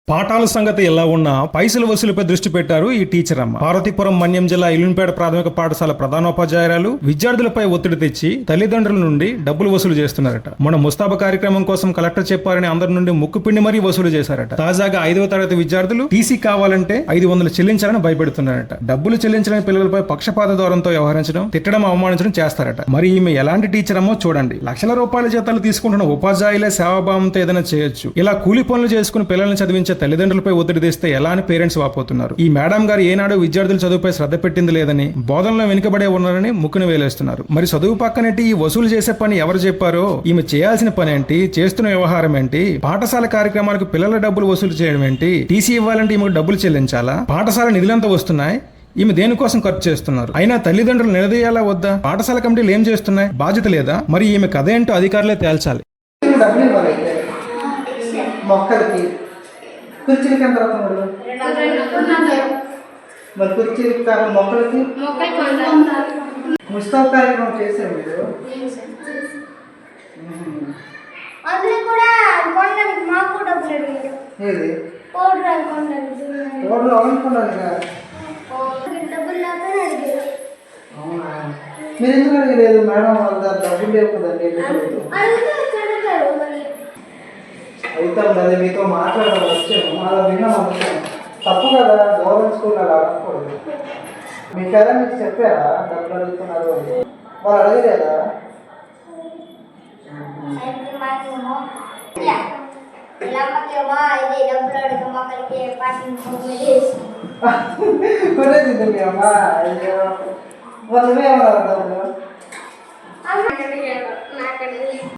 పాఠాల సంగతి ఎలా ఉన్నా పైసలు వసూలుపై దృష్టి పెట్టారు ఈ టీచర్ అమ్మ. పార్వతీపురం మన్యం జిల్లా ఇల్లుంపేట ప్రాథమిక పాఠశాల ప్రధానోపాధ్యాయురాలు విద్యార్థులపై ఒత్తిడి తెచ్చి తల్లిదండ్రుల నుండి డబ్బులు వసూలు చేస్తున్నారట. మన ముస్తాబా కార్యక్రమం కోసం కలెక్టర్ చెప్పారని అందరి నుండి ముక్కుపిండి మరీ వసూలు చేశారట. తాజాగా 5వ తరగతి విద్యార్థులు టీసీ కావాలంటే 500 చెల్లించాలని భయపెడుతున్నారట. డబ్బులు చెల్లించలేని పిల్లలపై పక్షపాత ధోరణితో వ్యవహరించడం, తిట్టడం, అవమానించడం చేస్తారట. మరి ఈమె ఎలాంటి టీచర్ అమ్మో చూడండి. లక్షల రూపాయల జీతాలు తీసుకుంటున్న ఉపాధ్యాయులే సేవాభావంతో ఏదైనా చేయొచ్చు. ఇలా కూలి పనులు చేసుకుని పిల్లల్ని చదివించే తల్లిదండ్రులపై ఒత్తిడి తెస్తే ఎలా అని పేరెంట్స్ వాపోతున్నారు. ఈ మేడం గారు ఏనాడు విద్యార్థుల చదువుపై శ్రద్ధ పెట్టింది లేదని, బోధనలో వెనుకబడే ఉన్నారని ముక్కును వేలేస్తున్నారు. మరి చదువు పక్కనెట్టి ఈ వసూలు చేసే పని ఎవరు చెప్పారో, ఈమె చేయాల్సిన పని ఏంటి, చేస్తున్న వ్యవహారం ఏంటి, పాఠశాల కార్యక్రమాలకు పిల్లల డబ్బులు వసూలు చేయడం ఏంటి, టీసీ ఇవ్వాలంటే ఈమెకు డబ్బులు చెల్లించాలా, పాఠశాల నిధులంతా వస్తున్నాయి, ఈమె దేనికోసం ఖర్చు చేస్తున్నారు, అయినా తల్లిదండ్రులు నిలదీయాలా వద్దా, పాఠశాల కమిటీలు ఏం చేస్తున్నాయి, బాధ్యత లేదా? మరి ఈమె కథ ఏంటో అధికారులే తేల్చాలి. కుర్చీలకి ఎంత అవుతున్నాడు? మరి కుర్చీలకి కాకుండా మొక్కలకి ముస్తాబ్ కార్యక్రమం చేశారు మీరు? ఏది పౌడర్ అనుకున్నాను. అవునా, మీరు ఎందుకు అడిగలేదు? మేడం వాళ్ళ డబ్బులు లేవు కదండి. అవుతాం కదా, మీతో మాట్లాడాలి వచ్చాము, అలా విన్నాం అనుకున్నాం. తప్పు కదా, గవర్నమెంట్ స్కూల్ అలా అనకూడదు. మీ కదా మీకు చెప్పారా డబ్బులు అడుగుతున్నారు అని? వాళ్ళు అడగలేదా? కొనేది మీ అమ్మ. వాళ్ళు ఏమన్నారు డబ్బులు?